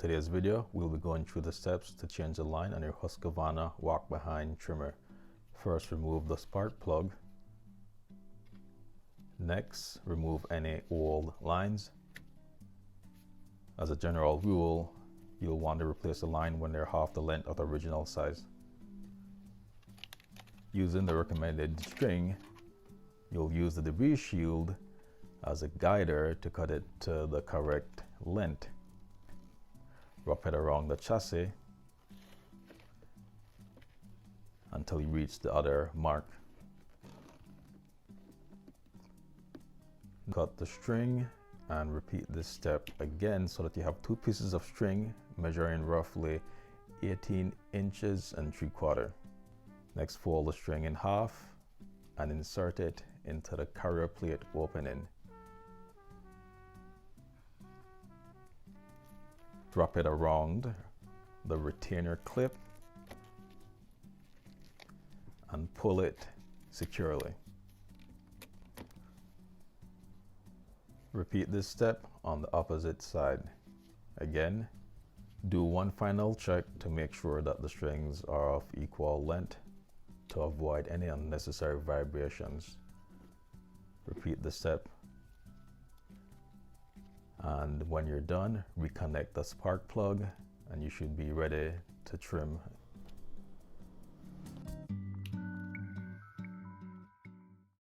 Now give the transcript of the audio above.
today's video, we'll be going through the steps to change the line on your Husqvarna walk-behind trimmer. First, remove the spark plug. Next, remove any old lines. As a general rule, you'll want to replace the line when they're half the length of the original size. Using the recommended string, you'll use the debris shield as a guider to cut it to the correct length. Wrap it around the chassis until you reach the other mark. Cut the string and repeat this step again so that you have two pieces of string measuring roughly 18 inches and 3/4. Next, fold the string in half and insert it into the carrier plate opening. Drop it around the retainer clip and pull it securely. Repeat this step on the opposite side. Again, do one final check to make sure that the strings are of equal length to avoid any unnecessary vibrations. Repeat the step, and when you're done, reconnect the spark plug and you should be ready to trim